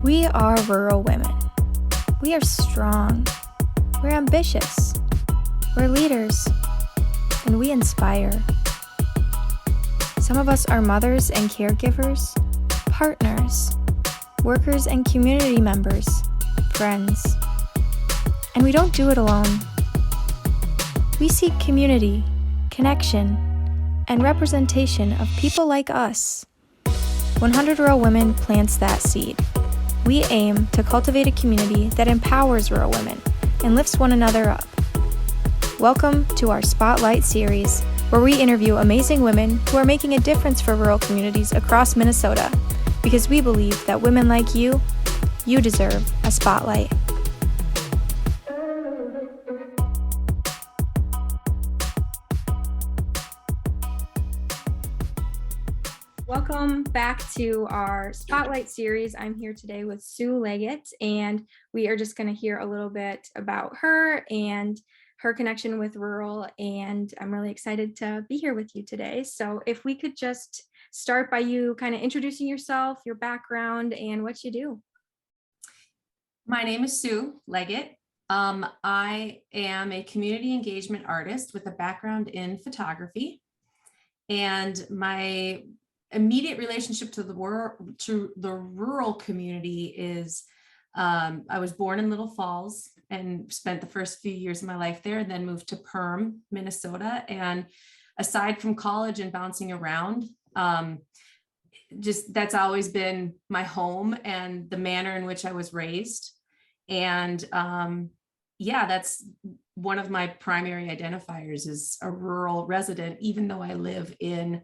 We are rural women. We are strong. We're ambitious. We're leaders. And we inspire. Some of us are mothers and caregivers, partners, workers and community members, friends. And we don't do it alone. We seek community, connection, and representation of people like us. 100 Rural Women plants that seed. We aim to cultivate a community that empowers rural women and lifts one another up. Welcome to our Spotlight series, where we interview amazing women who are making a difference for rural communities across Minnesota, because we believe that women like you deserve a spotlight. Welcome back to our Spotlight series. I'm here today with Sue Legatt, and we are just going to hear a little bit about her and her connection with rural, and I'm really excited to be here with you today. So if we could just start by you kind of introducing yourself, your background, and what you do. My name is Sue Legatt. I am a community engagement artist with a background in photography, and my immediate relationship to the rural community is I was born in Little Falls and spent the first few years of my life there, and then moved to Perm, Minnesota. And aside from college and bouncing around, just that's always been my home and the manner in which I was raised. And yeah, that's one of my primary identifiers, is a rural resident, even though I live in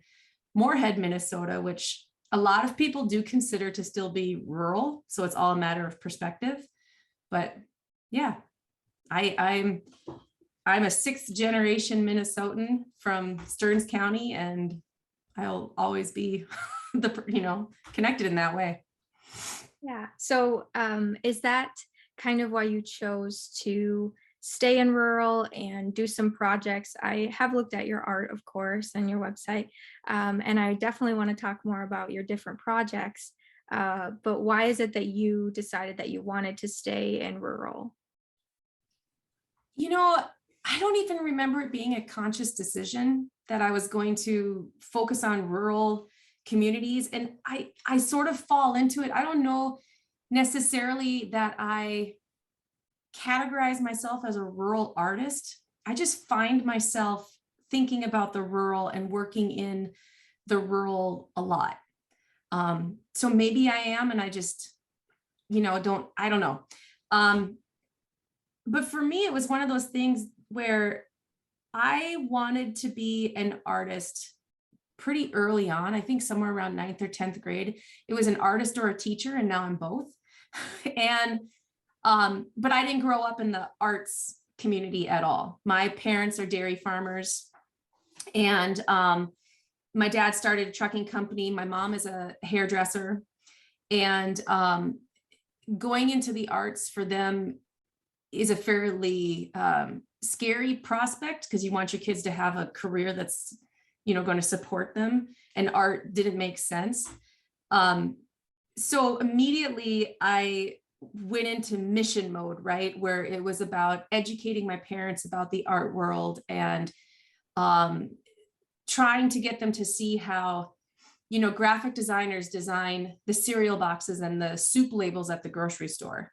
Moorhead, Minnesota, which a lot of people do consider to still be rural. So it's all a matter of perspective. But yeah, I'm a sixth generation Minnesotan from Stearns County, and I'll always be connected in that way. Yeah. So is that kind of why you chose to stay in rural and do some projects? I have looked at your art, of course, and your website, and I definitely want to talk more about your different projects. But why is it that you decided that you wanted to stay in rural? I don't even remember it being a conscious decision that I was going to focus on rural communities. And I sort of fall into it. I don't know necessarily that I categorize myself as a rural artist. I just find myself thinking about the rural and working in the rural a lot. So maybe I am, and I just, I don't know. But for me, it was one of those things where I wanted to be an artist pretty early on. I think somewhere around 9th or 10th grade, it was an artist or a teacher, and now I'm both. And but I didn't grow up in the arts community at all. My parents are dairy farmers, and my dad started a trucking company. My mom is a hairdresser, and going into the arts for them is a fairly scary prospect, because you want your kids to have a career that's, going to support them, and art didn't make sense. So immediately I went into mission mode, right? Where it was about educating my parents about the art world, and trying to get them to see how, graphic designers design the cereal boxes and the soup labels at the grocery store.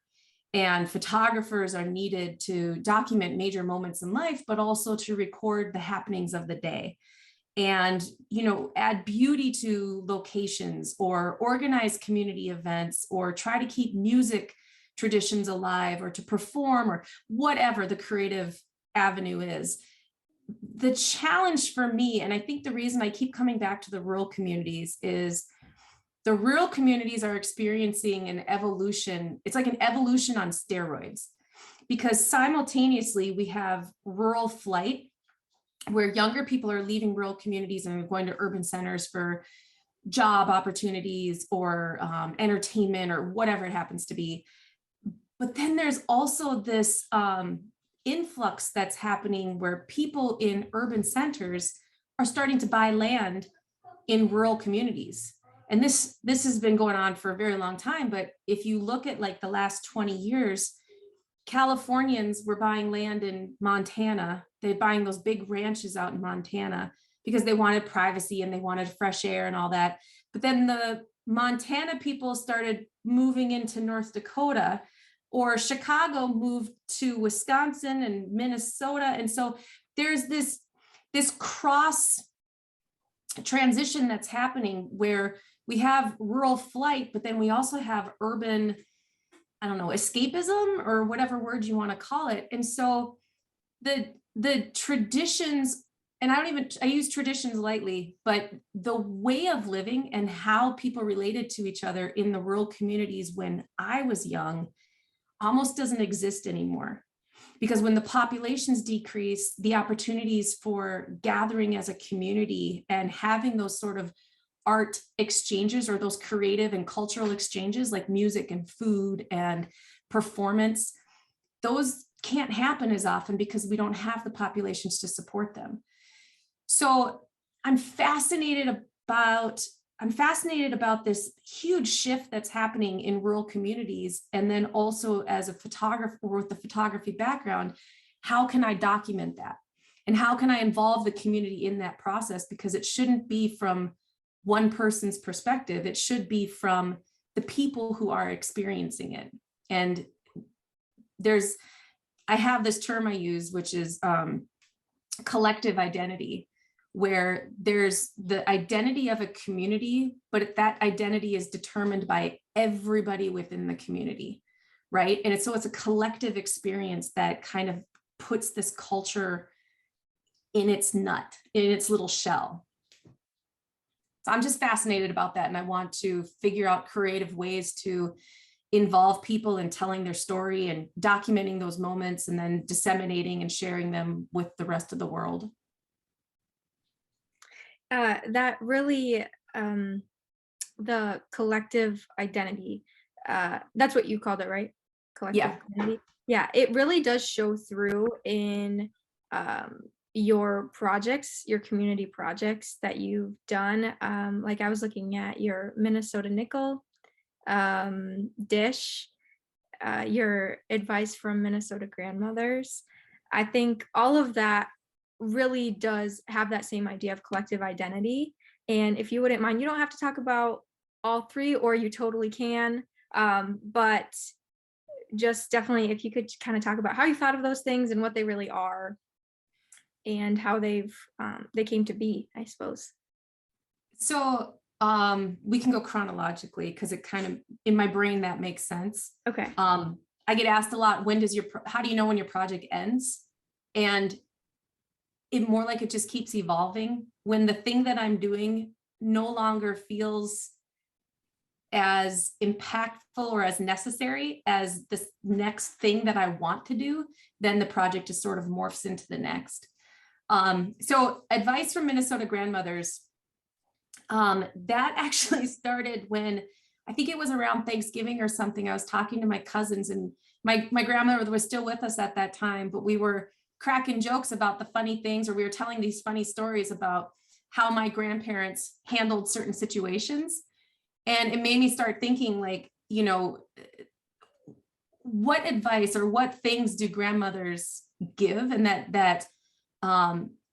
And photographers are needed to document major moments in life, but also to record the happenings of the day. And, add beauty to locations, or organize community events, or try to keep music traditions alive, or to perform, or whatever the creative avenue is. The challenge for me, and I think the reason I keep coming back to the rural communities, is the rural communities are experiencing an evolution. It's like an evolution on steroids, because simultaneously we have rural flight, where younger people are leaving rural communities and are going to urban centers for job opportunities, or entertainment, or whatever it happens to be. But then there's also this influx that's happening, where people in urban centers are starting to buy land in rural communities. and this has been going on for a very long time, but if you look at like the last 20 years, Californians were buying land in Montana. They're buying those big ranches out in Montana because they wanted privacy and they wanted fresh air and all that. But then the Montana people started moving into North Dakota, or Chicago moved to Wisconsin and Minnesota. And so there's this cross transition that's happening where we have rural flight, but then we also have urban, I don't know, escapism or whatever word you want to call it. And so the traditions, and I use traditions lightly, but the way of living and how people related to each other in the rural communities when I was young almost doesn't exist anymore. Because when the populations decrease, the opportunities for gathering as a community and having those sort of art exchanges or those creative and cultural exchanges like music and food and performance, those can't happen as often because we don't have the populations to support them. So I'm fascinated about this huge shift that's happening in rural communities. And then also as a photographer with the photography background, how can I document that? And how can I involve the community in that process? Because it shouldn't be from one person's perspective. It should be from the people who are experiencing it. And I have this term I use, which is collective identity, where there's the identity of a community, but that identity is determined by everybody within the community, right? And so it's a collective experience that kind of puts this culture in its nut, in its little shell. So I'm just fascinated about that. And I want to figure out creative ways to involve people in telling their story and documenting those moments and then disseminating and sharing them with the rest of the world. That really, the collective identity, that's what you called it, right? Collective identity. Yeah, it really does show through in your projects, your community projects that you've done. Like I was looking at your Minnesota Nickel dish, your advice from Minnesota grandmothers. I think all of that really does have that same idea of collective identity. And if you wouldn't mind, you don't have to talk about all three, or you totally can, but just definitely if you could kind of talk about how you thought of those things and what they really are and how they came to be, I suppose. So we can go chronologically because it kind of, in my brain, that makes sense. Okay. I get asked a lot, how do you know when your project ends? And it more like it just keeps evolving. When the thing that I'm doing no longer feels as impactful or as necessary as this next thing that I want to do, then the project just sort of morphs into the next. So advice from Minnesota grandmothers, that actually started when, I think it was around Thanksgiving or something. I was talking to my cousins, and my grandmother was still with us at that time, but we were cracking jokes about the funny things, or we were telling these funny stories about how my grandparents handled certain situations. And it made me start thinking, like, you know, what advice or what things do grandmothers give? And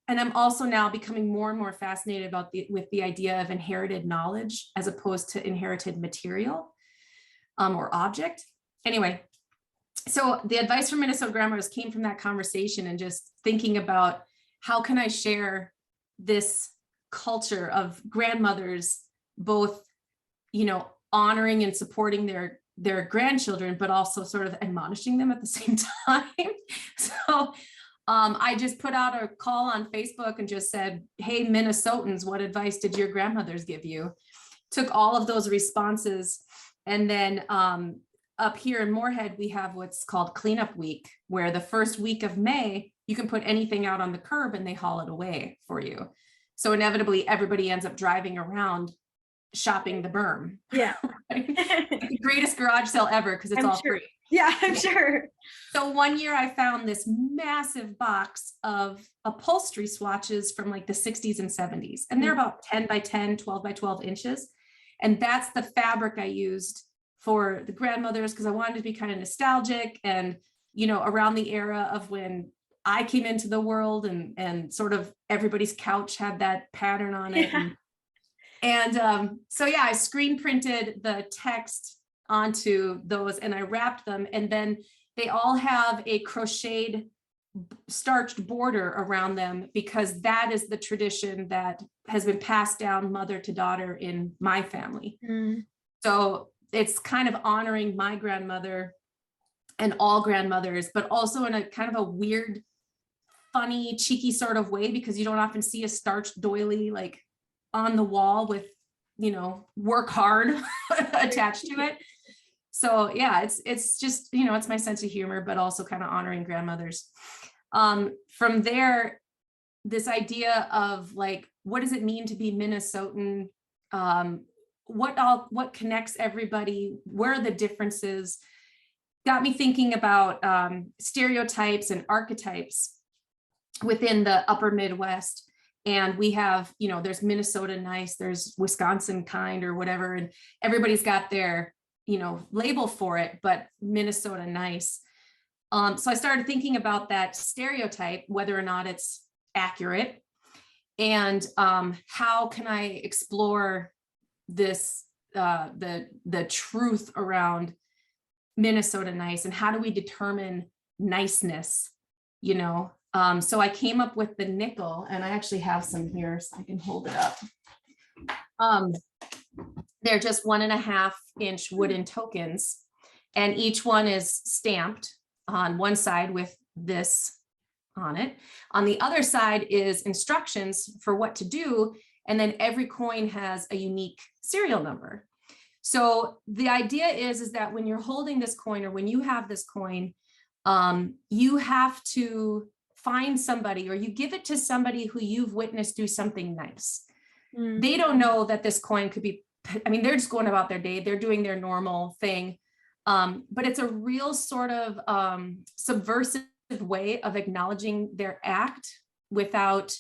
and I'm also now becoming more and more fascinated with the idea of inherited knowledge as opposed to inherited material or object. Anyway, so the advice from Minnesota grandmothers came from that conversation and just thinking about how can I share this culture of grandmothers, both, you know, honoring and supporting their grandchildren, but also sort of admonishing them at the same time. So I just put out a call on Facebook and just said, hey, Minnesotans, what advice did your grandmothers give you? Took all of those responses. And then up here in Moorhead, we have what's called Cleanup Week, where the first week of May, you can put anything out on the curb and they haul it away for you. So inevitably, everybody ends up driving around shopping the berm. Yeah. It's the greatest garage sale ever because it's all sure. free. Yeah, I'm sure. So one year I found this massive box of upholstery swatches from like the 60s and 70s. And they're about 10 by 10, 12 by 12 inches. And that's the fabric I used for the grandmothers, because I wanted to be kind of nostalgic and, you know, around the era of when I came into the world, and sort of everybody's couch had that pattern on it. So yeah, I screen printed the text onto those and I wrapped them, and then they all have a crocheted starched border around them, because that is the tradition that has been passed down mother to daughter in my family. So it's kind of honoring my grandmother and all grandmothers, but also in a kind of a weird, funny, cheeky sort of way, because you don't often see a starched doily like on the wall with, you know, work hard attached to it. So yeah, it's just, you know, it's my sense of humor, but also kind of honoring grandmothers. From there, this idea of like, what does it mean to be Minnesotan? What connects everybody? Where are the differences? Got me thinking about stereotypes and archetypes within the upper Midwest. And we have, you know, there's Minnesota nice, there's Wisconsin kind or whatever, and everybody's got their, you know, label for it, but Minnesota nice. So I started thinking about that stereotype, whether or not it's accurate, and how can I explore this, the truth around Minnesota nice, and how do we determine niceness, you know? So I came up with the nickel, and I actually have some here so I can hold it up. They're just 1.5 inch wooden tokens, and each one is stamped on one side with this on it. On the other side is instructions for what to do, and then every coin has a unique serial number. So the idea is that when you're holding this coin, or when you have this coin, you have to find somebody, or you give it to somebody who you've witnessed do something nice. They don't know that this coin could be, I mean, they're just going about their day, they're doing their normal thing. But it's a real sort of subversive way of acknowledging their act without,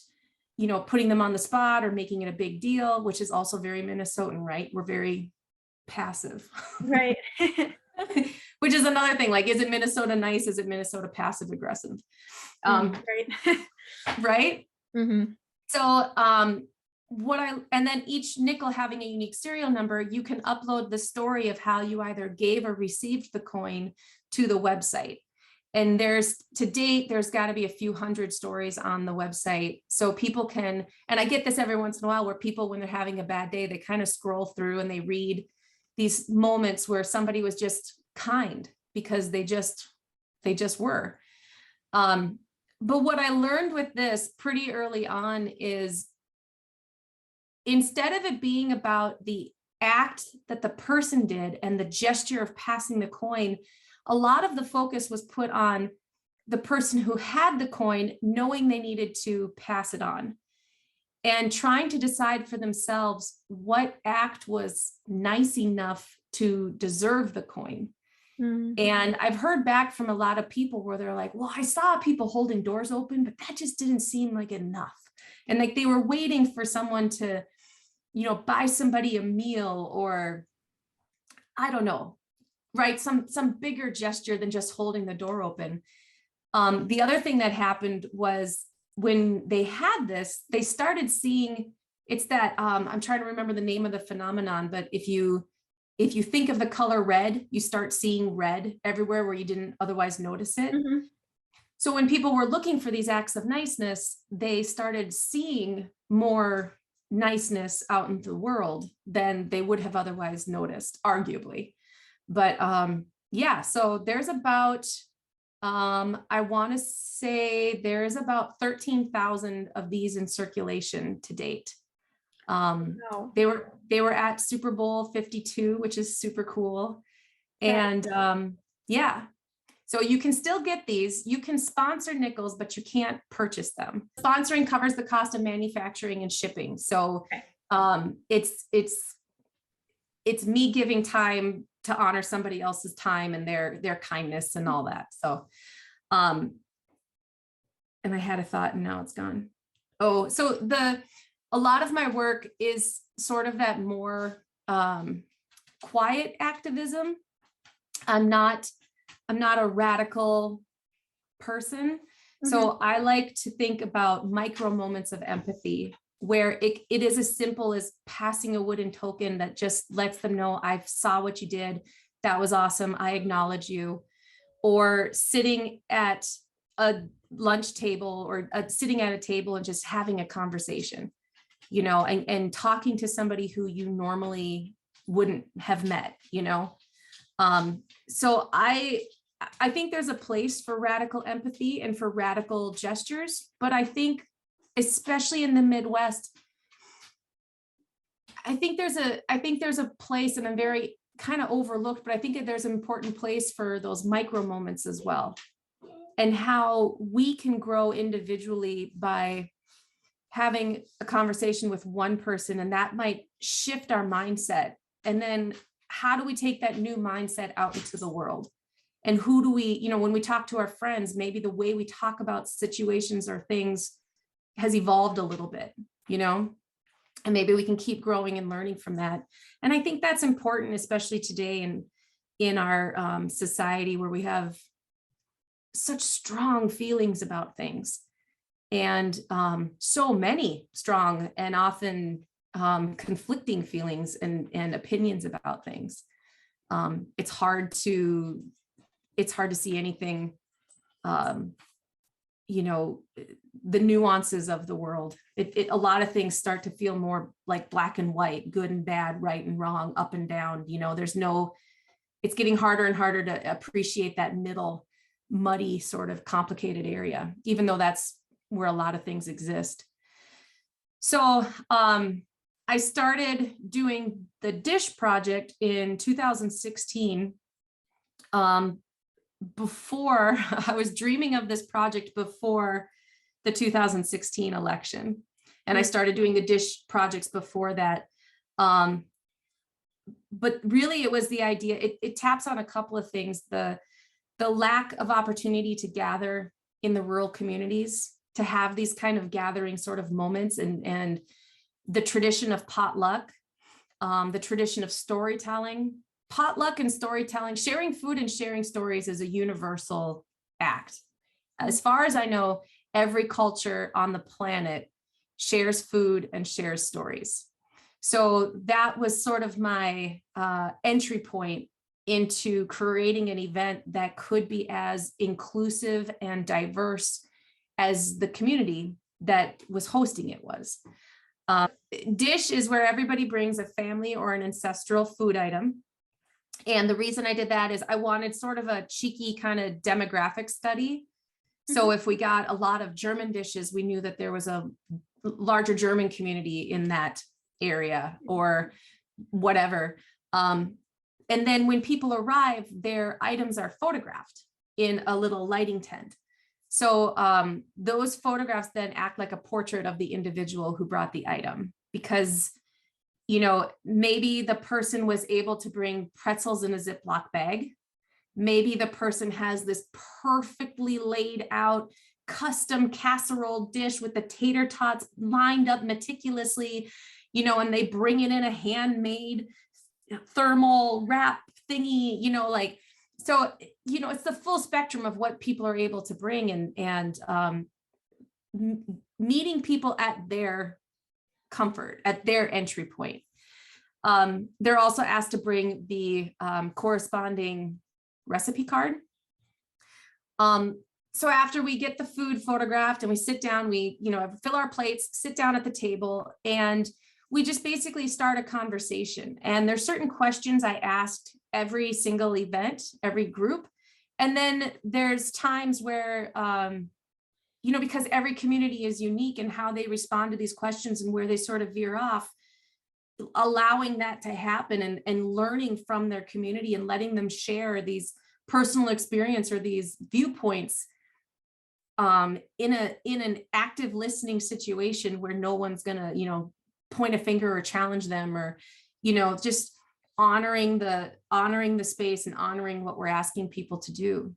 you know, putting them on the spot or making it a big deal, which is also very Minnesotan, right? We're very passive. Right. Which is another thing, like, is it Minnesota nice? Is it Minnesota passive aggressive? Right. Right? So and then each nickel having a unique serial number, you can upload the story of how you either gave or received the coin to the website. And to date, there's got to be a few hundred stories on the website. So people can, and I get this every once in a while, where people, when they're having a bad day, they kind of scroll through and they read these moments where somebody was just kind because they just were. But what I learned with this pretty early on is, instead of it being about the act that the person did and the gesture of passing the coin, a lot of the focus was put on the person who had the coin, knowing they needed to pass it on, and trying to decide for themselves what act was nice enough to deserve the coin. And I've heard back from a lot of people where they're like, well, I saw people holding doors open, but that just didn't seem like enough. And like they were waiting for someone to, you know, buy somebody a meal, or I don't know, right? Some bigger gesture than just holding the door open. The other thing that happened was, when they had this, they started seeing, it's that, I'm trying to remember the name of the phenomenon, but if you think of the color red, you start seeing red everywhere where you didn't otherwise notice it. So when people were looking for these acts of niceness, they started seeing more niceness out in the world than they would have otherwise noticed, arguably. But yeah, so there's about, I want to say there's about 13,000 of these in circulation to date. Wow. They were at Super Bowl 52, which is super cool. And yeah, so you can still get these. You can sponsor nickels, but you can't purchase them. Sponsoring covers the cost of manufacturing and shipping. So it's me giving time to honor somebody else's time and their kindness and all that. So, and I had a thought and now it's gone. Oh, so a lot of my work is sort of that more quiet activism. I'm not a radical person. So I like to think about micro moments of empathy where it is as simple as passing a wooden token that just lets them know I saw what you did. That was awesome. I acknowledge you. Or sitting at a lunch table or sitting at a table and just having a conversation, and talking to somebody who you normally wouldn't have met, So I think there's a place for radical empathy and for radical gestures, but I think, especially in the Midwest, I think there's a place, and I'm very kind of overlooked, but I think that there's an important place for those micro moments as well, and how we can grow individually by having a conversation with one person, and that might shift our mindset. And then how do we take that new mindset out into the world? And who do we, when we talk to our friends, maybe the way we talk about situations or things has evolved a little bit, and maybe we can keep growing and learning from that. And I think that's important, especially today in our society where we have such strong feelings about things, and so many strong and often conflicting feelings and opinions about things. It's hard to see anything, the nuances of the world. A lot of things start to feel more like black and white, good and bad, right and wrong, up and down. It's getting harder and harder to appreciate that middle, muddy, sort of complicated area, even though that's where a lot of things exist. So I started doing the dish project in 2016. Before I was dreaming of this project before the 2016 election. And I started doing the dish projects before that. But really it was the idea, it taps on a couple of things, the lack of opportunity to gather in the rural communities, to have these kind of gathering sort of moments, and the tradition of potluck, the tradition of storytelling. Potluck and storytelling, sharing food and sharing stories is a universal act. As far as I know, every culture on the planet shares food and shares stories. So that was sort of my entry point into creating an event that could be as inclusive and diverse as the community that was hosting it was. Dish is where everybody brings a family or an ancestral food item. And the reason I did that is I wanted sort of a cheeky kind of demographic study. So if we got a lot of German dishes, we knew that there was a larger German community in that area or whatever. And then when people arrive, their items are photographed in a little lighting tent. So those photographs then act like a portrait of the individual who brought the item, because maybe the person was able to bring pretzels in a Ziploc bag. Maybe the person has this perfectly laid out custom casserole dish with the tater tots lined up meticulously, and they bring it in a handmade thermal wrap thingy, so, it's the full spectrum of what people are able to bring, and meeting people at their comfort, at their entry point. They're also asked to bring the corresponding recipe card. So after we get the food photographed and we sit down, we fill our plates, sit down at the table, and we just basically start a conversation. And there's certain questions I asked every single event, every group. And then there's times where because every community is unique in how they respond to these questions and where they sort of veer off, allowing that to happen and learning from their community and letting them share these personal experience or these viewpoints in an active listening situation where no one's gonna, point a finger or challenge them, or, just honoring the space and honoring what we're asking people to do.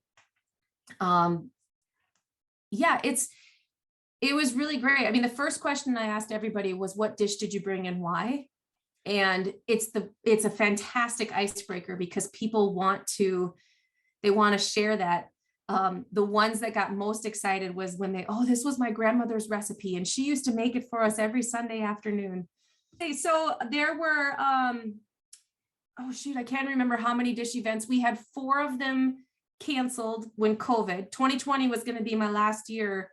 Yeah, it was really great. I mean, the first question I asked everybody was, what dish did you bring and why? And it's a fantastic icebreaker because people they want to share that. The ones that got most excited was when this was my grandmother's recipe and she used to make it for us every Sunday afternoon. Okay, so there were, oh shoot, I can't remember how many dish events. We had 4 of them canceled when COVID. 2020 was going to be my last year,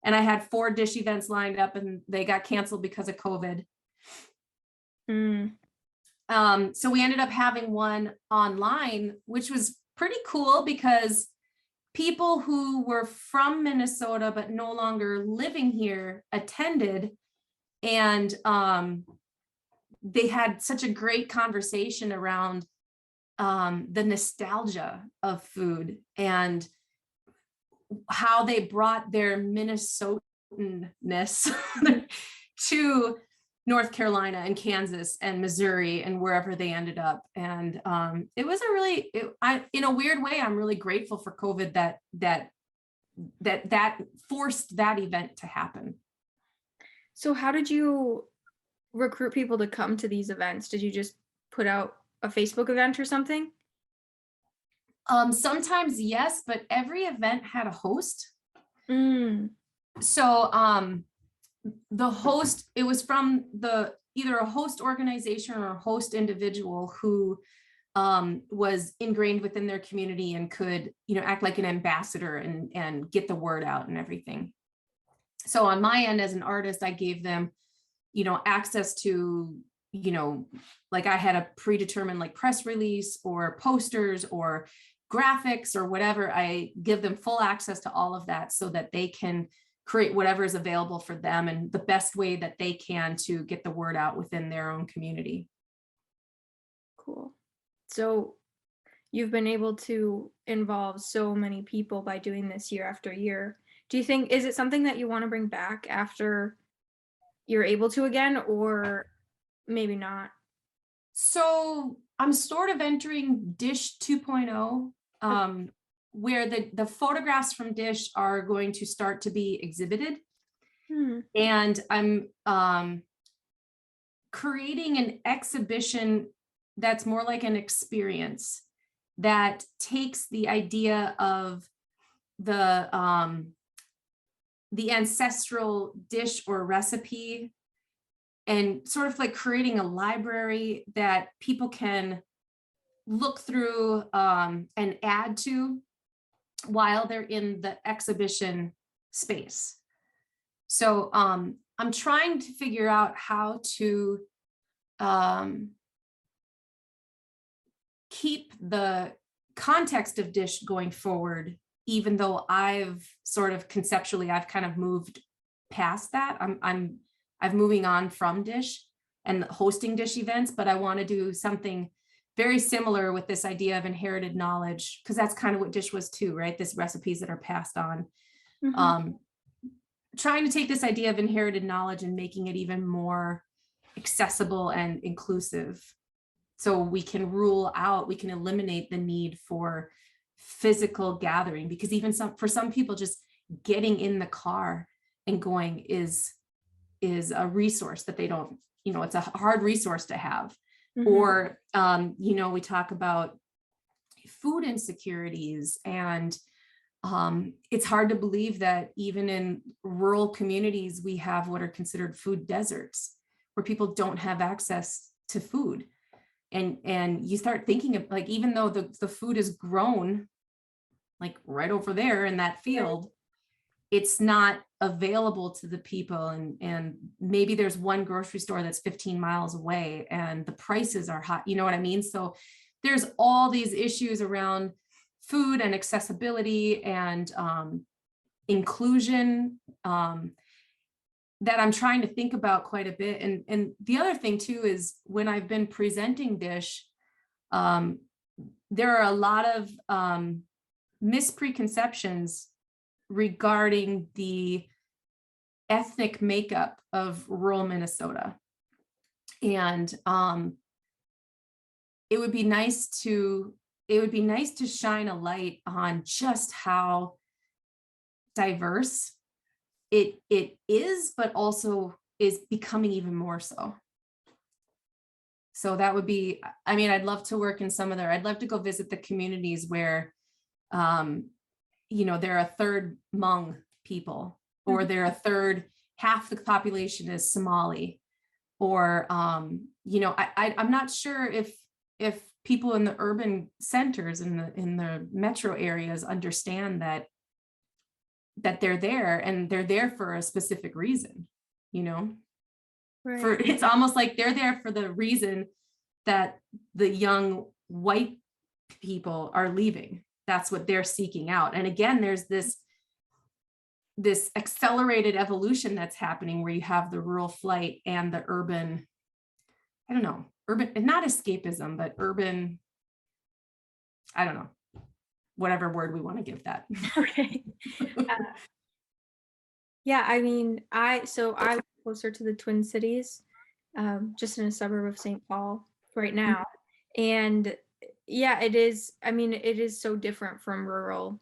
and I had 4 dish events lined up and they got canceled because of COVID. So we ended up having one online, which was pretty cool because people who were from Minnesota but no longer living here attended, and they had such a great conversation around the nostalgia of food and how they brought their Minnesotanness to North Carolina and Kansas and Missouri and wherever they ended up. And it was in a weird way, I'm really grateful for COVID that forced that event to happen. So how did you recruit people to come to these events? Did you just put out a Facebook event or something? Sometimes yes, but every event had a host. So the host, it was from either a host organization or a host individual who was ingrained within their community and could, act like an ambassador and get the word out and everything. So on my end as an artist, I gave them, access to, like I had a predetermined like press release or posters or graphics or whatever. I give them full access to all of that so that they can create whatever is available for them and the best way that they can to get the word out within their own community. Cool. So you've been able to involve so many people by doing this year after year. Do you think, is it something that you want to bring back after you're able to again, or maybe not? So I'm sort of entering Dish 2.0, where the photographs from Dish are going to start to be exhibited. And I'm creating an exhibition that's more like an experience that takes the idea of the ancestral dish or recipe and sort of like creating a library that people can look through and add to while they're in the exhibition space. So I'm trying to figure out how to keep the context of Dish going forward, even though I've kind of moved past that. I'm moving on from Dish and hosting Dish events, but I want to do something very similar with this idea of inherited knowledge, because that's kind of what Dish was too, right? This recipes that are passed on. Trying to take this idea of inherited knowledge and making it even more accessible and inclusive. So we can eliminate the need for physical gathering, because even for some people, just getting in the car and going is a resource that they don't, it's a hard resource to have. Or, we talk about food insecurities, and it's hard to believe that even in rural communities, we have what are considered food deserts where people don't have access to food. And you start thinking of, like, even though the food is grown like right over there in that field, it's not available to the people. And maybe there's one grocery store that's 15 miles away and the prices are high, you know what I mean? So there's all these issues around food and accessibility and inclusion that I'm trying to think about quite a bit. And the other thing too is when I've been presenting Dish, there are a lot of mispreconceptions regarding the ethnic makeup of rural Minnesota. And it would be nice to shine a light on just how diverse it is, but also is becoming even more so. So that would be, I mean, I'd love to work in some of there. I'd love to go visit the communities where, they're a third Hmong people, or they're a third, half the population is Somali, or, I'm not sure if people in the urban centers, in the metro areas, understand that they're there, and they're there for a specific reason, Right. it's almost like they're there for the reason that the young white people are leaving. That's what they're seeking out. And again, there's this accelerated evolution that's happening, where you have the rural flight and the urban, I don't know, urban, not escapism, but urban, I don't know, whatever word we want to give that. Okay. Yeah, I mean, I live closer to the Twin Cities, just in a suburb of St. Paul right now. And yeah, it is, I mean, it is so different from rural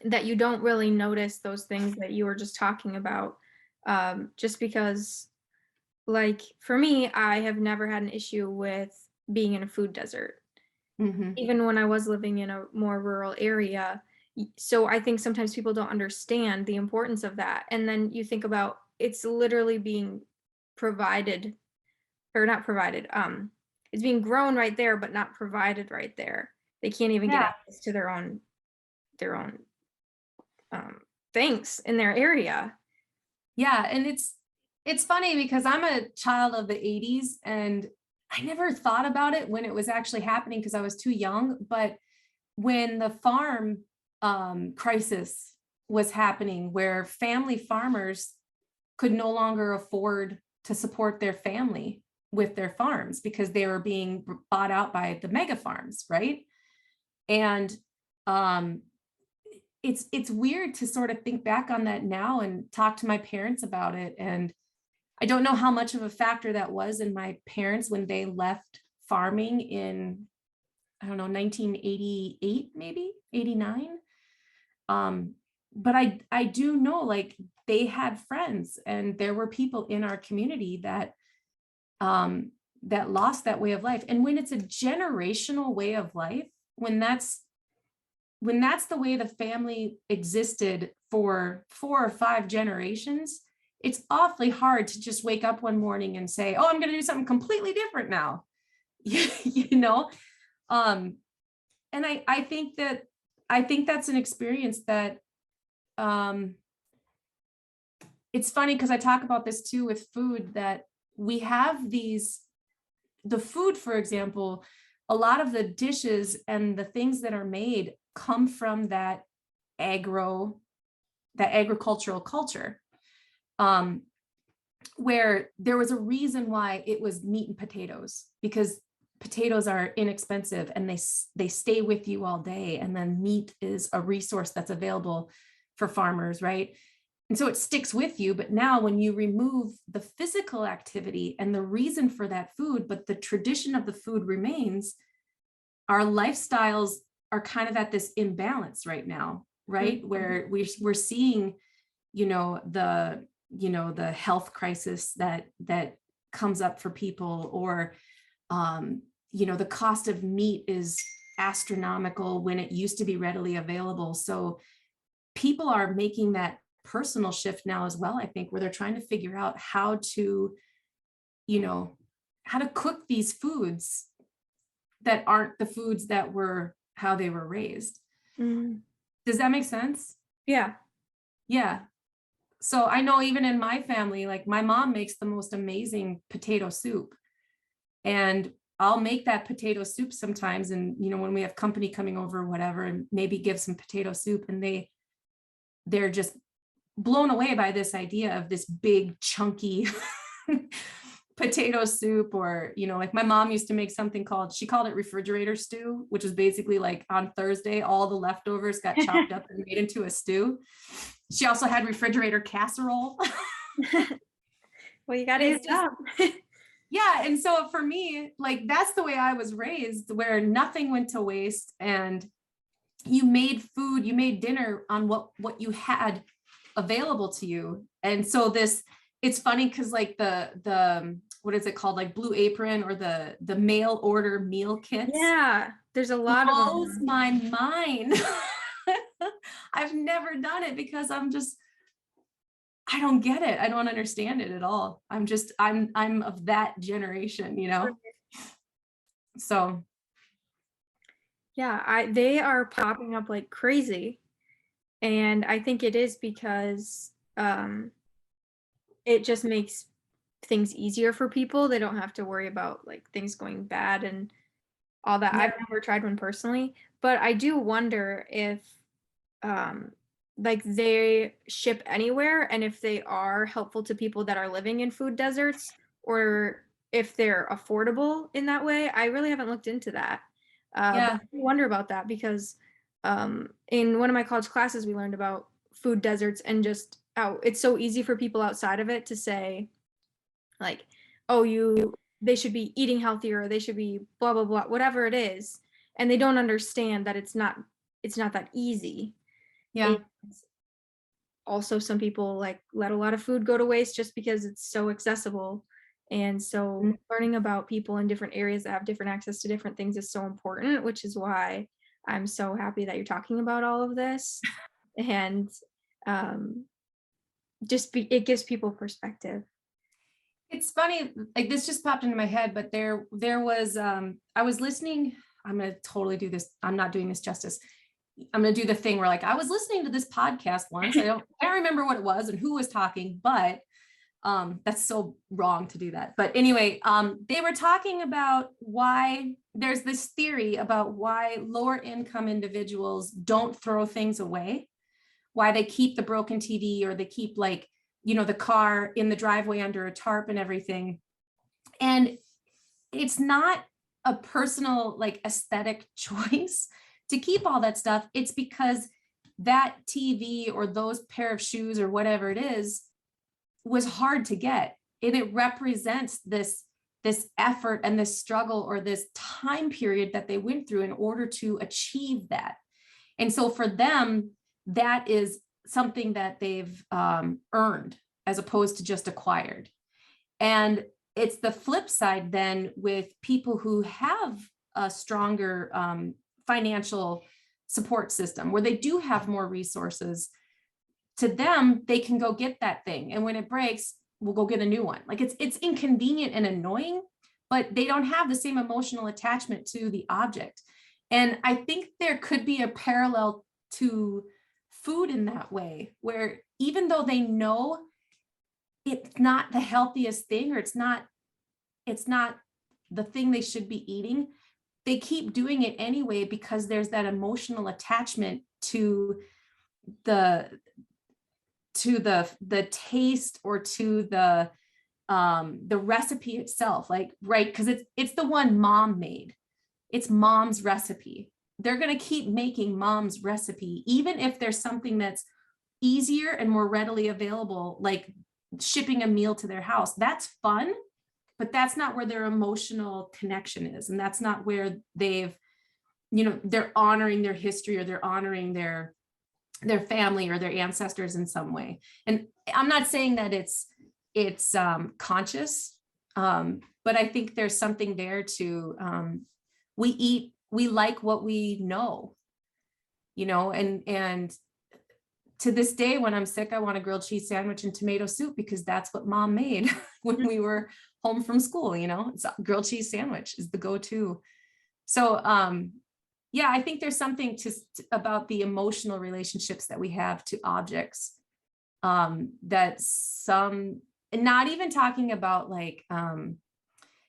that you don't really notice those things that you were just talking about. Just because, like, for me, I have never had an issue with being in a food desert, Mhm. even when I was living in a more rural area. So I think sometimes people don't understand the importance of that. And then you think about it's literally being provided, or not provided, it's being grown right there, but not provided right there. They can't even get Yeah. access to their own things in their area. Yeah. And it's funny because I'm a child of the 80s, and I never thought about it when it was actually happening because I was too young. But when the farm crisis was happening, where family farmers could no longer afford to support their family with their farms because they were being bought out by the mega farms, right? And it's weird to sort of think back on that now and talk to my parents about it. And I don't know how much of a factor that was in my parents when they left farming in, I don't know, 1988, maybe 89. But I do know, like, they had friends, and there were people in our community that lost that way of life. And when it's a generational way of life, when that's the way the family existed for 4 or 5 generations, it's awfully hard to just wake up one morning and say, oh, I'm going to do something completely different now. you know? And I think that's an experience that, it's funny because I talk about this too with food, that we have the food, for example, a lot of the dishes and the things that are made come from that agricultural culture, where there was a reason why it was meat and potatoes, because potatoes are inexpensive and they stay with you all day. And then meat is a resource that's available for farmers, right? And so it sticks with you. But now when you remove the physical activity and the reason for that food, but the tradition of the food remains, our lifestyles are kind of at this imbalance right now, right? Mm-hmm. Where we're seeing, the health crisis that comes up for people, or, the cost of meat is astronomical when it used to be readily available. So people are making that personal shift now as well, I think, where they're trying to figure out how to cook these foods that aren't the foods that were how they were raised. Mm. Does that make sense? Yeah. Yeah. So I know even in my family, like, my mom makes the most amazing potato soup, and I'll make that potato soup sometimes. And, when we have company coming over or whatever, and maybe give some potato soup, and they're just blown away by this idea of this big chunky potato soup. Or, like, my mom used to make something she called it refrigerator stew, which is basically like on Thursday, all the leftovers got chopped up and made into a stew. She also had refrigerator casserole. Well, you got to eat it up. Yeah. And so for me, like, that's the way I was raised, where nothing went to waste, and you made food, you made dinner on what you had available to you. And so it's funny because, like, the what is it called? Like Blue Apron or the mail order meal kits. Yeah, there's a lot of Blows them. my mind. I've never done it because I don't get it. I don't understand it at all. I'm of that generation, you know? So Yeah, they are popping up like crazy. And I think it is because it just makes things easier for people. They don't have to worry about like things going bad and all that. yeah, I've never tried one personally, but I do wonder if um like they ship anywhere and if they are helpful to people that are living in food deserts or if they're affordable in that way. I really haven't looked into that. But yeah, I do wonder about that because in one of my college classes we learned about food deserts and just how it's so easy for people outside of it to say like, oh, they should be eating healthier, or they should be blah blah blah, whatever it is, and they don't understand that it's not that easy. yeah. And also some people like let a lot of food go to waste just because it's so accessible. And so learning about people in different areas that have different access to different things is so important, which is why I'm so happy that you're talking about all of this. And um, it gives people perspective. It's funny, like this just popped into my head, but there was I was listening. I'm gonna totally do this. I'm not doing this justice. I'm gonna do the thing where like I was listening to this podcast once. I don't remember what it was and who was talking, but that's so wrong to do that. But anyway, they were talking about why there's this theory about why lower income individuals don't throw things away, why they keep the broken TV or they keep like, you know, the car in the driveway under a tarp and everything. And it's not a personal like aesthetic choice to keep all that stuff. It's because that TV or those pair of shoes or whatever it is was hard to get. And it represents this effort and this struggle or this time period that they went through in order to achieve that. And so for them, that is something that they've earned as opposed to just acquired. And it's the flip side then with people who have a stronger financial support system where they do have more resources. To them, they can go get that thing. And when it breaks, we'll go get a new one. Like it's inconvenient and annoying, but they don't have the same emotional attachment to the object. And I think there could be a parallel to food in that way, where even though they know it's not the healthiest thing, or it's not the thing they should be eating, they keep doing it anyway because there's that emotional attachment to the taste or to the recipe itself, like, right, because it's the one mom made. It's mom's recipe. They're going to keep making mom's recipe, even if there's something that's easier and more readily available, like shipping a meal to their house. That's fun, but that's not where their emotional connection is. And that's not where they're honoring their history, or they're honoring their family or their ancestors in some way. And I'm not saying that it's conscious, but I think there's something there to, we like what we know, and to this day, when I'm sick, I want a grilled cheese sandwich and tomato soup because that's what mom made when we were home from school. It's a grilled cheese sandwich is the go-to. So, yeah, I think there's something about the emotional relationships that we have to objects, that and not even talking about like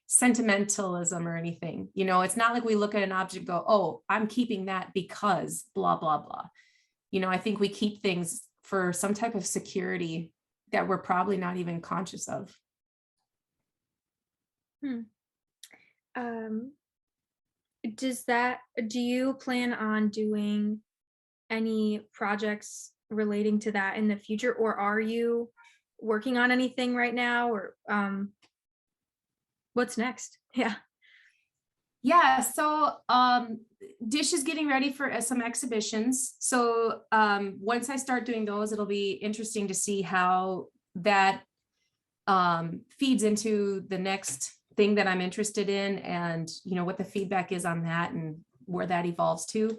sentimentalism or anything. It's not like we look at an object and go, oh, I'm keeping that because blah, blah, blah. I think we keep things for some type of security that we're probably not even conscious of. Do you plan on doing any projects relating to that in the future, or are you working on anything right now, or what's next? Yeah, so Dish is getting ready for some exhibitions. So once I start doing those, it'll be interesting to see how that feeds into the next thing that I'm interested in, and what the feedback is on that and where that evolves to.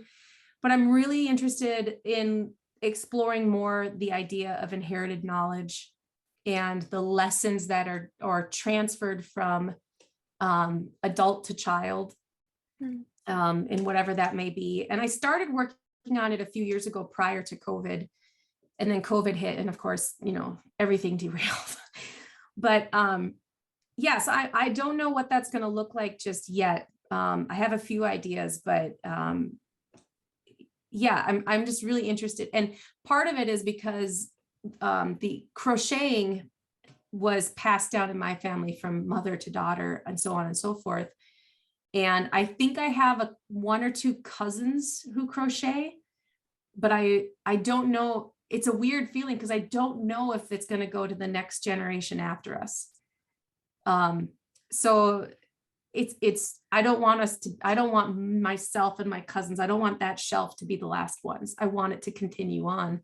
But I'm really interested in exploring more the idea of inherited knowledge and the lessons that are transferred from adult to child, and whatever that may be. And I started working on it a few years ago prior to COVID, and then COVID hit, and of course, everything derailed. But yes, I don't know what that's going to look like just yet. I have a few ideas, but yeah, I'm just really interested. And part of it is because the crocheting was passed down in my family from mother to daughter and so on and so forth. And I think I have one or two cousins who crochet, but I don't know. It's a weird feeling because I don't know if it's going to go to the next generation after us. So I don't want myself and my cousins, I don't want that shelf to be the last ones. I want it to continue on,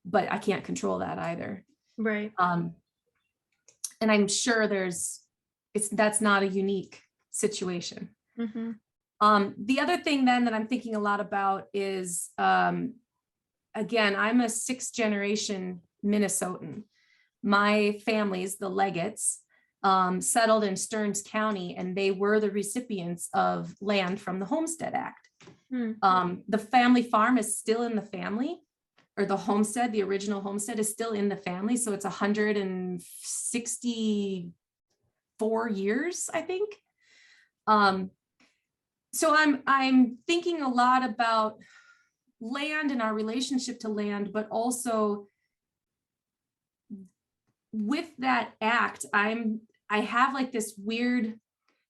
but I can't control that either. Right. And I'm sure that's not a unique situation. Mm-hmm. The other thing then that I'm thinking a lot about is, again, I'm a sixth generation Minnesotan. My family's the Legatts, settled in Stearns County, and they were the recipients of land from the Homestead Act. The family farm is still in the family, or the homestead, the original homestead is still in the family. So it's 164 years, I think. So I'm thinking a lot about land and our relationship to land, but also with that act, I have like this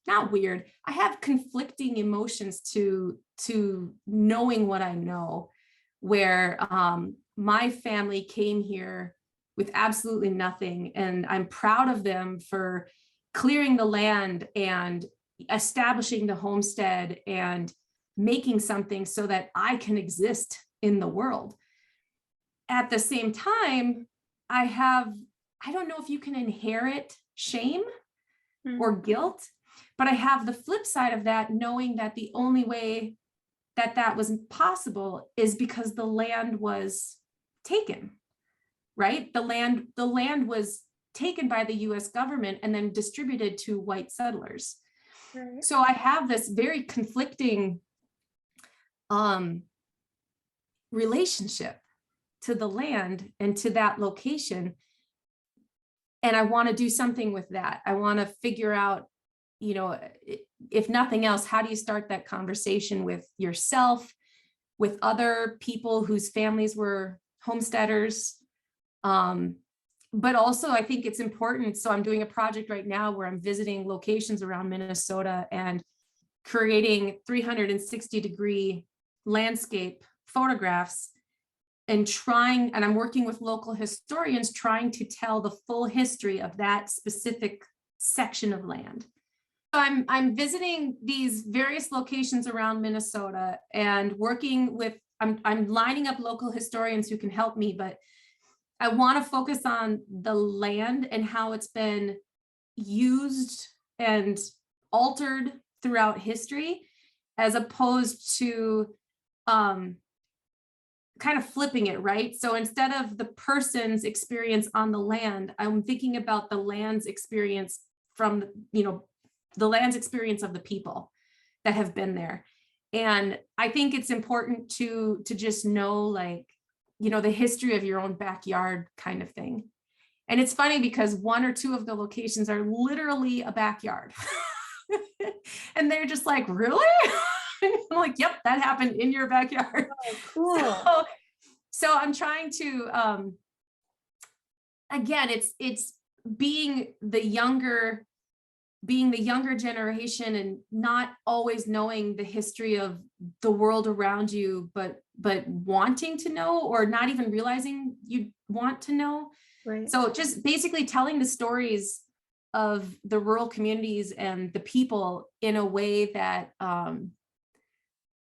I have conflicting emotions to knowing what I know, where my family came here with absolutely nothing, and I'm proud of them for clearing the land and establishing the homestead and making something so that I can exist in the world. At the same time, I don't know if you can inherit shame or guilt, but I have the flip side of that, knowing that the only way that was possible is because the land was taken, right? The land was taken by the US government and then distributed to white settlers. Right. So I have this very conflicting relationship to the land and to that location. And I want to do something with that. I want to figure out, if nothing else, how do you start that conversation with yourself, with other people whose families were homesteaders? But also I think it's important. So I'm doing a project right now where I'm visiting locations around Minnesota and creating 360-degree landscape photographs and I'm working with local historians trying to tell the full history of that specific section of land. So I'm visiting these various locations around Minnesota and working with, I'm lining up local historians who can help me, but I want to focus on the land and how it's been used and altered throughout history, as opposed to kind of flipping it, right? So instead of the person's experience on the land, I'm thinking about the land's experience from, the land's experience of the people that have been there. And I think it's important to just know, like, the history of your own backyard kind of thing. And it's funny because one or two of the locations are literally a backyard. And they're just like, really? I'm like, yep, that happened in your backyard. Oh, cool. So I'm trying to, again, it's being the younger generation and not always knowing the history of the world around you, but wanting to know, or not even realizing you want to know. Right. So just basically telling the stories of the rural communities and the people in a way that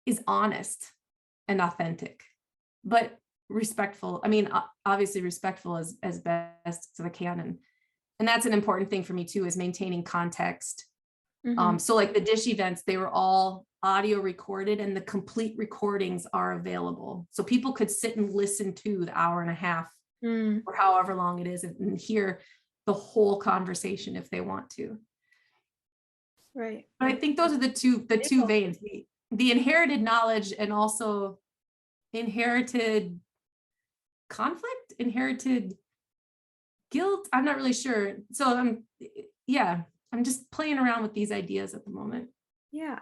is honest and authentic, but respectful. I mean, obviously respectful as best as I can. And that's an important thing for me too, is maintaining context. Mhm. So like the dish events, they were all audio recorded and the complete recordings are available. So people could sit and listen to the hour and a half Mm, or however long it is and hear the whole conversation if they want to. right. But I think those are the two veins, the inherited knowledge and also inherited conflict, inherited guilt. I'm not really sure. So I'm just playing around with these ideas at the moment. Yeah.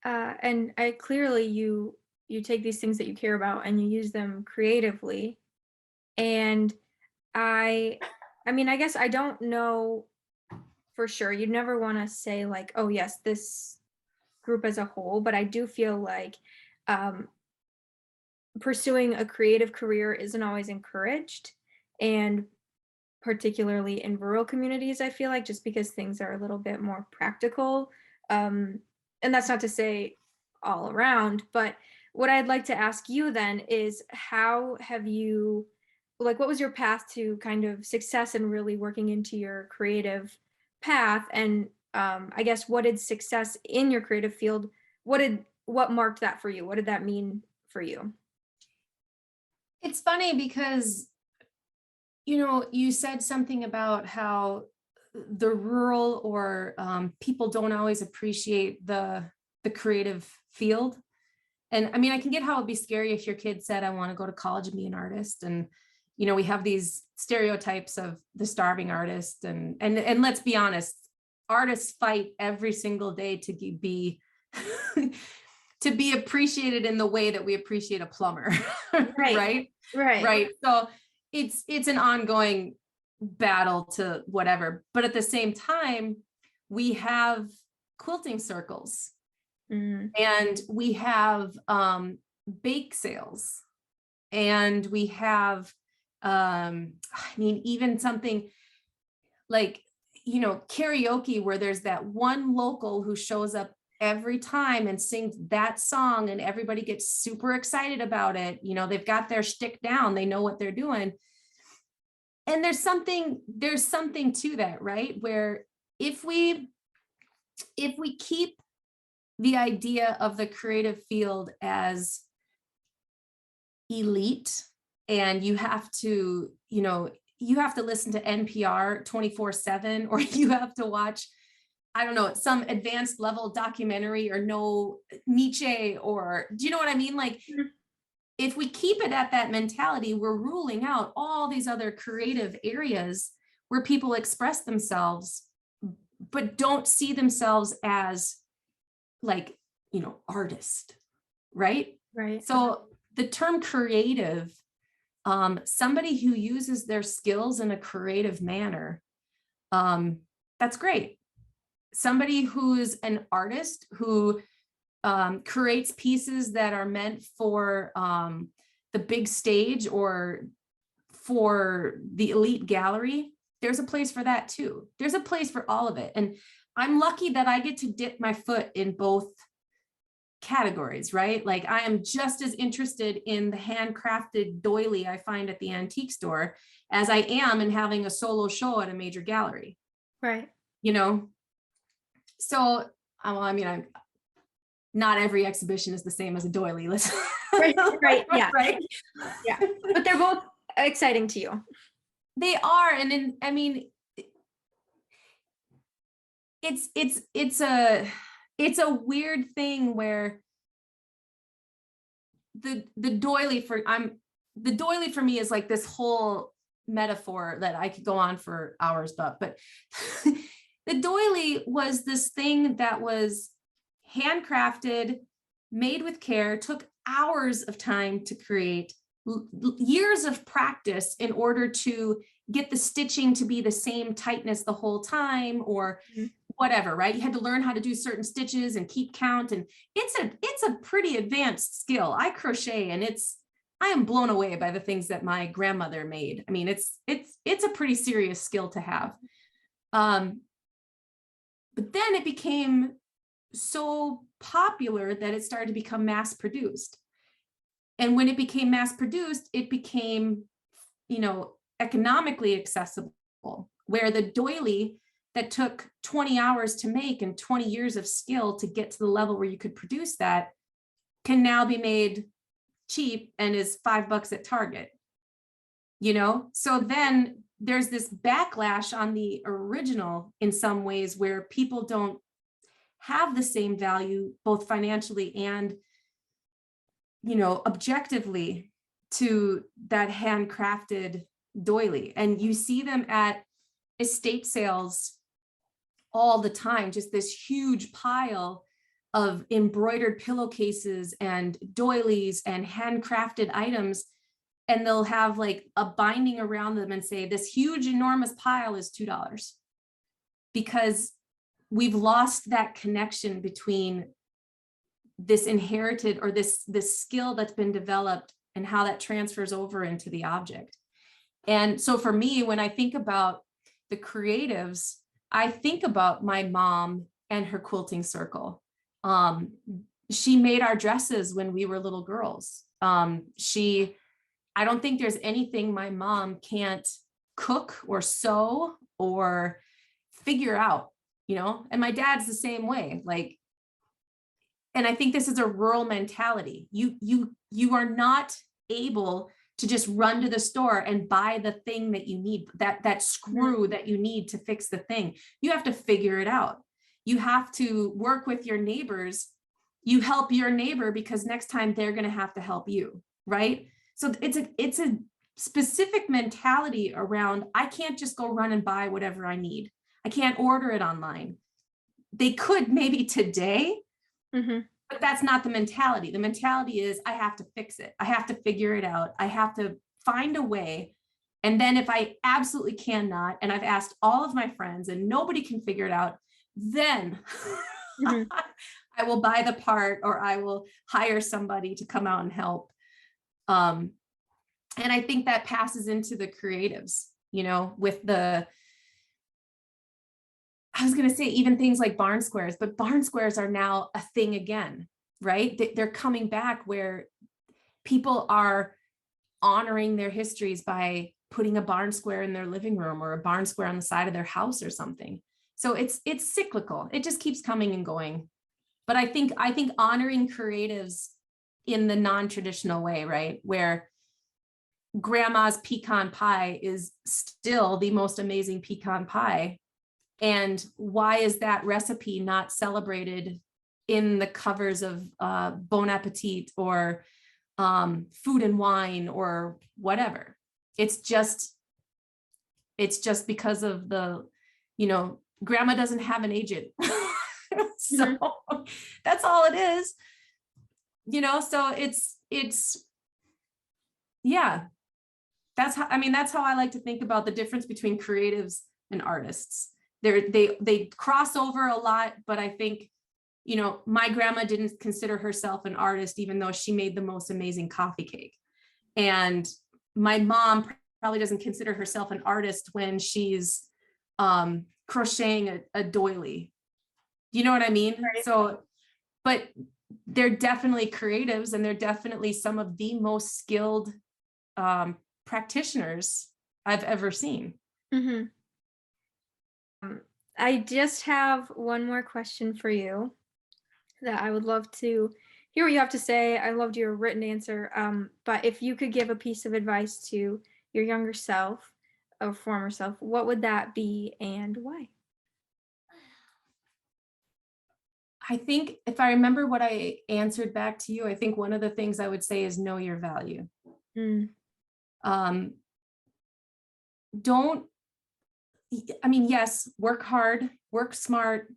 And I clearly you take these things that you care about and you use them creatively. And I I mean, I guess I don't know for sure. You'd never want to say like, oh yes, this group as a whole, but I do feel like um pursuing a creative career isn't always encouraged. And particularly in rural communities, I feel like just because things are a little bit more practical. Um, and that's not to say all around, but what I'd like to ask you then is how have you, like, what was your path to kind of success and really working into your creative path? And I guess what did success in your creative field, what marked that for you? What did that mean for you? It's funny because, you said something about how the rural or people don't always appreciate the creative field. And I mean, I can get how it'd be scary if your kid said, I want to go to college and be an artist. And, we have these stereotypes of the starving artist. And let's be honest, artists fight every single day to be to be appreciated in the way that we appreciate a plumber. Right. Right. Right. Right. So it's an ongoing battle to whatever. But at the same time, we have quilting circles Mm, and we have bake sales and we have I mean, even something like, karaoke where there's that one local who shows up every time and sings that song and everybody gets super excited about it. They've got their shtick down, they know what they're doing. And there's something to that, right? Where if we keep the idea of the creative field as elite and you have to listen to NPR 24/7 or you have to watch, I don't know, some advanced level documentary or know Nietzsche, or do you know what I mean? Like, mhm. if we keep it at that mentality, we're ruling out all these other creative areas where people express themselves, but don't see themselves as like, artist, right? Right. So the term creative, somebody who uses their skills in a creative manner, that's great. Somebody who's an artist who creates pieces that are meant for the big stage or for the elite gallery, there's a place for that too. There's a place for all of it. And I'm lucky that I get to dip my foot in both categories, right? Like I am just as interested in the handcrafted doily I find at the antique store as I am in having a solo show at a major gallery, Right. you know? So, well, I mean, not every exhibition is the same as a doily. Let's Right. Right. Yeah. right. Yeah. But they're both exciting to you. They are, and I mean, it's a weird thing where the doily for me is like this whole metaphor that I could go on for hours about, but the doily was this thing that was handcrafted, made with care, took hours of time to create, years of practice in order to get the stitching to be the same tightness the whole time or whatever, right? You had to learn how to do certain stitches and keep count. And it's a pretty advanced skill. I crochet and I am blown away by the things that my grandmother made. I mean, it's a pretty serious skill to have. But then it became so popular that it started to become mass produced. And when it became mass produced, it became, economically accessible. where the doily that took 20 hours to make and 20 years of skill to get to the level where you could produce that can now be made cheap and is $5 at Target, you know? So then there's this backlash on the original in some ways where people don't have the same value, both financially and, you know, objectively, to that handcrafted doily. And you see them at estate sales all the time, just this huge pile of embroidered pillowcases and doilies and handcrafted items. And they'll have like a binding around them and say, this huge, enormous pile is $2. Because we've lost that connection between this inherited or this skill that's been developed and how that transfers over into the object. And so for me, when I think about the creatives, I think about my mom and her quilting circle. She made our dresses when we were little girls. I don't think there's anything my mom can't cook or sew or figure out, you know, and my dad's the same way. Like, and I think this is a rural mentality. You are not able to just run to the store and buy the thing that you need, that screw that you need to fix the thing. You have to figure it out. You have to work with your neighbors. You help your neighbor because next time they're going to have to help you, right? So it's a specific mentality around, I can't just go run and buy whatever I need. I can't order it online. They could maybe today, but that's not the mentality. The mentality is I have to fix it. I have to figure it out. I have to find a way. And then if I absolutely cannot, and I've asked all of my friends and nobody can figure it out, then I will buy the part or I will hire somebody to come out and help. And I think that passes into the creatives, you know, with I was going to say even things like barn squares, but barn squares are now a thing again, right? They're coming back where people are honoring their histories by putting a barn square in their living room or a barn square on the side of their house or something. So it's cyclical. It just keeps coming and going. But I think honoring creatives in the non-traditional way, right? Where grandma's pecan pie is still the most amazing pecan pie. And why is that recipe not celebrated in the covers of Bon Appetit or Food and Wine or whatever? It's just because of the, you know, grandma doesn't have an agent. So that's all it is, you know. So it's yeah, that's how I like to think about the difference between creatives and artists. They cross over a lot, but I think, you know, my grandma didn't consider herself an artist, even though she made the most amazing coffee cake. And my mom probably doesn't consider herself an artist when she's crocheting a doily. You know what I mean? Right. So, but they're definitely creatives, and they're definitely some of the most skilled practitioners I've ever seen. I just have one more question for you that I would love to hear what you have to say. I loved your written answer. But if you could give a piece of advice to your younger self or former self, what would that be and why? I think if I remember what I answered back to you, I think one of the things I would say is know your value. Yes, work hard, work smart,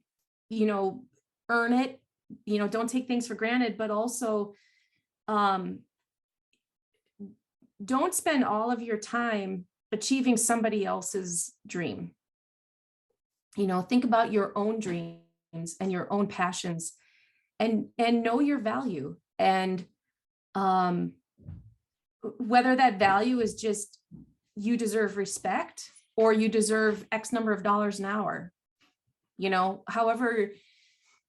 you know, earn it, you know, don't take things for granted, but also don't spend all of your time achieving somebody else's dream. You know, think about your own dreams and your own passions, and know your value. And whether that value is just you deserve respect or you deserve X number of dollars an hour, you know,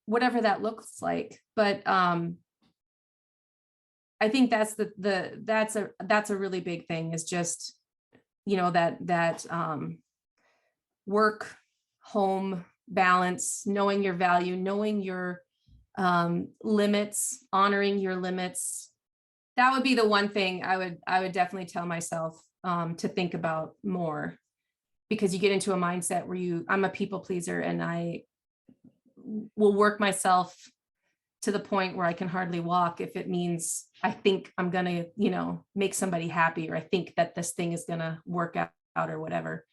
whatever that looks like. But I think that's that's a really big thing, is just, you know, that work, home balance, knowing your value, knowing your limits, honoring your limits. That would be the one thing I would definitely tell myself to think about more, because you get into a mindset where I'm a people pleaser, and I will work myself to the point where I can hardly walk if it means I think I'm gonna, make somebody happy, or I think that this thing is gonna work out or whatever.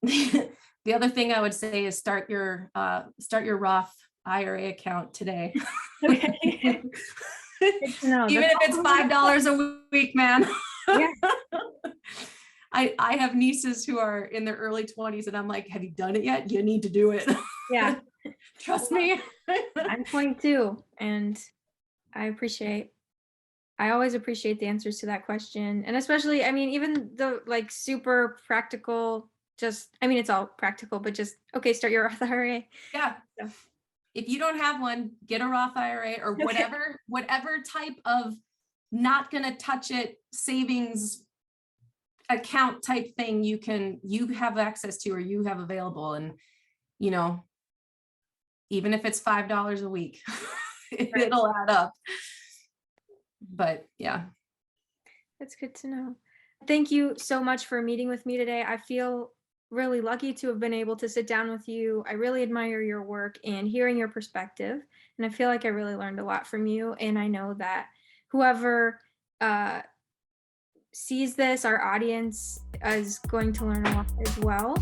The other thing I would say is start your Roth IRA account today. Okay. Good to know. Even if it's $5 a week, man. Yeah. I have nieces who are in their early 20s, and I'm like, have you done it yet? You need to do it. Yeah. Trust me. I'm 22, and I always appreciate the answers to that question. And especially, I mean, even the like super practical, it's all practical, but just, okay, start your Roth IRA. Yeah. So. If you don't have one, get a Roth IRA or whatever type of not gonna touch it savings account type thing you have access to, or you have available. And even if it's $5 a week, it'll add up. But yeah. That's good to know. Thank you so much for meeting with me today. I feel really lucky to have been able to sit down with you. I really admire your work and hearing your perspective. And I feel like I really learned a lot from you. And I know that whoever sees this, our audience, is going to learn a lot as well.